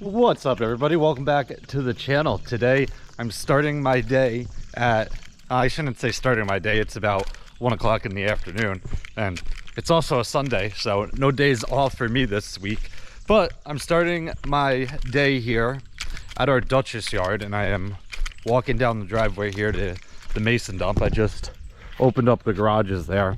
What's up, everybody? Welcome back to the channel. Today I'm starting my day at I shouldn't say starting my day, it's about 1 o'clock in the afternoon, and it's also a Sunday, so no days off for me this week. But I'm starting my day here at our Dutchess yard, and I am walking down the driveway here to the mason dump. I just opened up the garages there.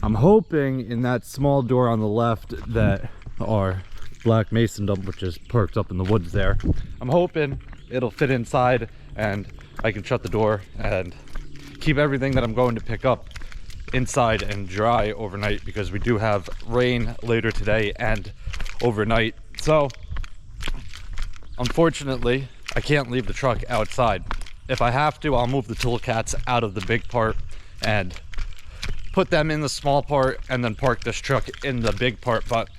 I'm hoping in that small door on the left that our black mason dump, which is parked up in the woods there, I'm hoping it'll fit inside and I can shut the door and keep everything that I'm going to pick up inside and dry overnight, because we do have rain later today and overnight. So unfortunately I can't leave the truck outside. If I have to, I'll move the tool cats out of the big part and put them in the small part and then park this truck in the big part. But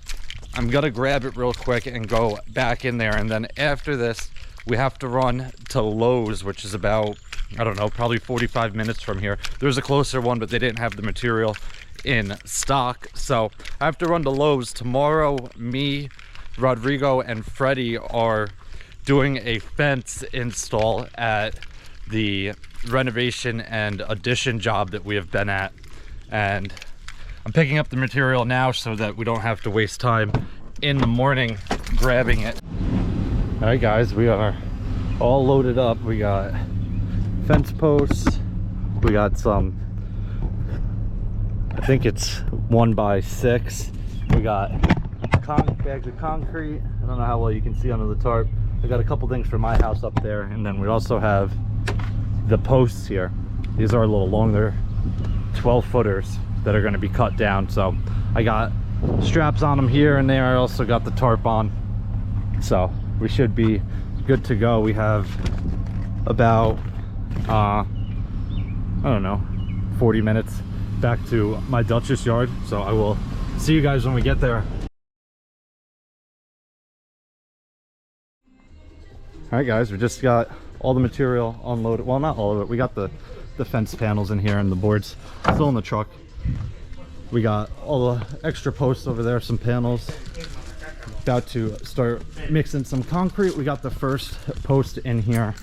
I'm gonna grab it real quick and go back in there, and then after this we have to run to Lowe's, which is about, I don't know, probably 45 minutes from here. There's a closer one, but they didn't have the material in stock, so I have to run to Lowe's. Tomorrow, me, Rodrigo, and Freddie are doing a fence install at the renovation and addition job that we have been at, and I'm picking up the material now so that we don't have to waste time in the morning grabbing it. All right, guys, we are all loaded up. We got fence posts, we got some, I think it's 1x6, we got bags of concrete. I don't know how well you can see under the tarp. I got a couple things for my house up there, and then we also have the posts here. These are a little long, they're 12 footers that are going to be cut down, so I got straps on them here and there. I also got the tarp on, so we should be good to go. We have about I don't know, 40 minutes back to my Dutchess yard, so I will see you guys when we get there. All right, guys, we just got all the material unloaded. Well, not all of it. We got the fence panels in here and the boards still in the truck. We got all the extra posts over there, some panels. About to start mixing some concrete. We got the first post in here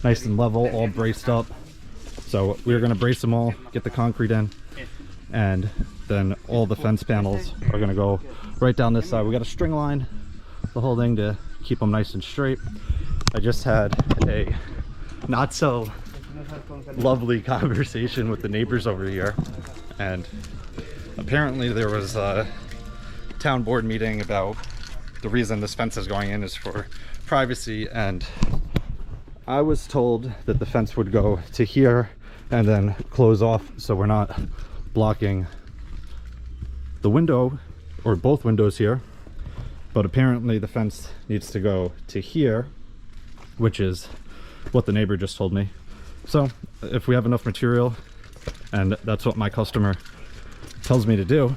nice and level, all braced up. So we're going to brace them all, get the concrete in, and then all the fence panels are going to go right down this side. We got a string line the whole thing to keep them nice and straight. I just had a not so lovely conversation with the neighbors over here, and apparently there was a town board meeting about the reason this fence is going in is for privacy, and I was told that the fence would go to here and then close off so we're not blocking the window or both windows here, but apparently the fence needs to go to here, which is what the neighbor just told me. So if we have enough material and that's what my customer tells me to do,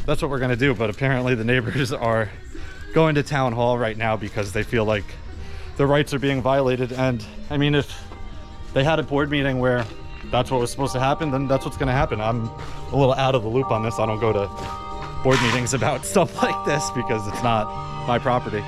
that's what we're going to do. But apparently the neighbors are going to town hall right now because they feel like their rights are being violated. And I mean, if they had a board meeting where that's what was supposed to happen, then that's what's going to happen. I'm a little out of the loop on this. I don't go to board meetings about stuff like this because it's not my property.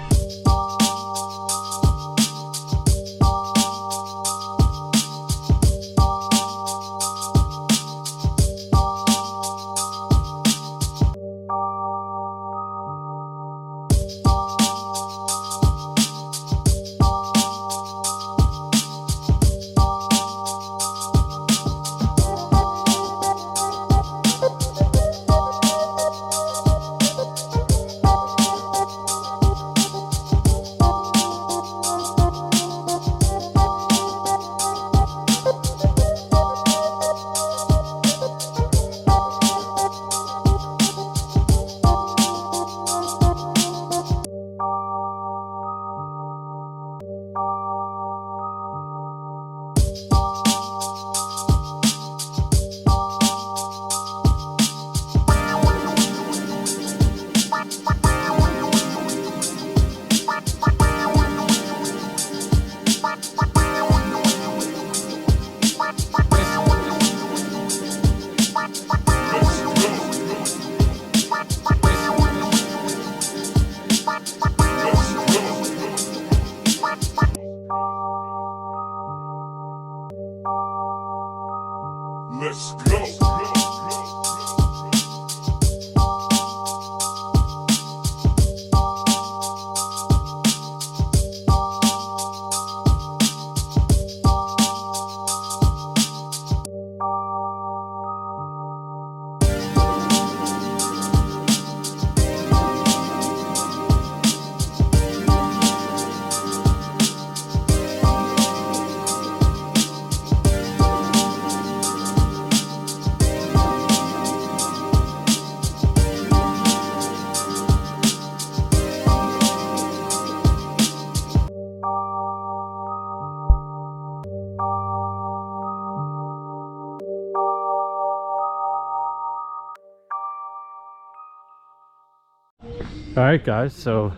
All right, guys, so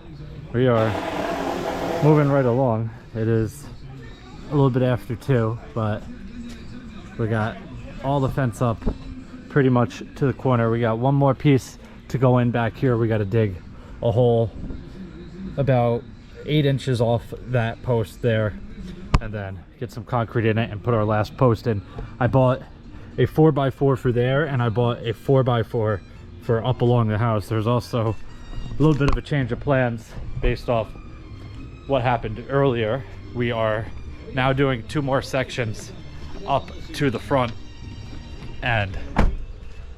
we are moving right along. It is a little bit after 2, but we got all the fence up pretty much to the corner. We got one more piece to go in back here. We got to dig a hole about 8 inches off that post there, and then get some concrete in it and put our last post in. I bought a 4x4 for there, and I bought a 4x4 for up along the house. There's also a little bit of a change of plans based off what happened earlier. We are now doing 2 more sections up to the front and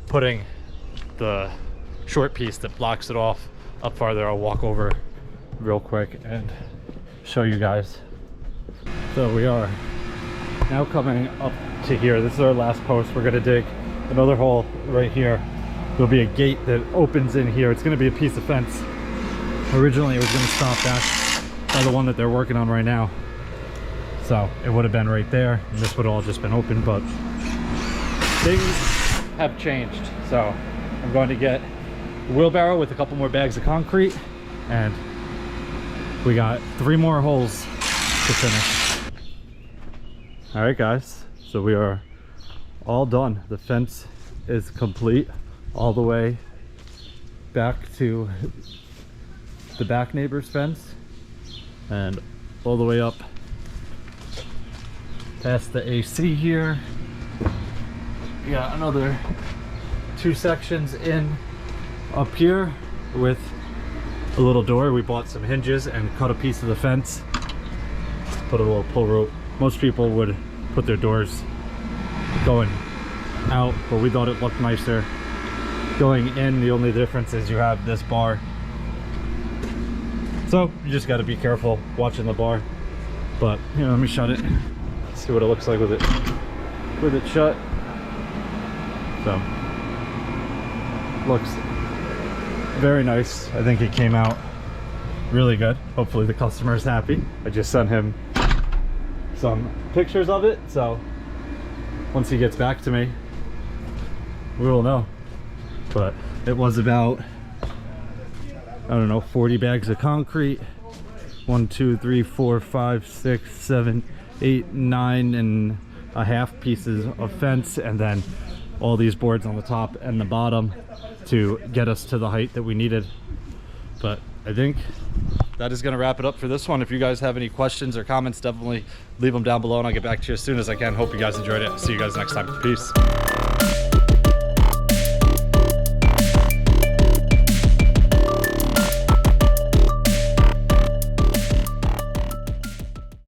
putting the short piece that blocks it off up farther. I'll walk over real quick and show you guys. So we are now coming up to here. This is our last post. We're gonna dig another hole right here. There'll be a gate that opens in here. It's gonna be a piece of fence. Originally it was gonna stop that by the one that they're working on right now, so it would have been right there and this would have all just been open, but things have changed. So I'm going to get a wheelbarrow with a couple more bags of concrete, and we got 3 more holes to finish. All right, guys, so we are all done. The fence is complete all the way back to the back neighbor's fence and all the way up past the AC here. We got another 2 sections in up here with a little door. We bought some hinges and cut a piece of the fence, put a little pull rope. Most people would put their doors going out, but we thought it looked nicer going in. The only difference is you have this bar, so you just got to be careful watching the bar. But you know, let me shut it, see what it looks like with it shut. So looks very nice. I think it came out really good. Hopefully the customer is happy. I just sent him some pictures of it, so once he gets back to me we will know. But it was about, I don't know, 40 bags of concrete, 1 2 3 4 5 6 7 8 9 and a half pieces of fence, and then all these boards on the top and the bottom to get us to the height that we needed. But I think that is going to wrap it up for this one. If you guys have any questions or comments, definitely leave them down below and I'll get back to you as soon as I can. Hope you guys enjoyed it. See you guys next time. Peace.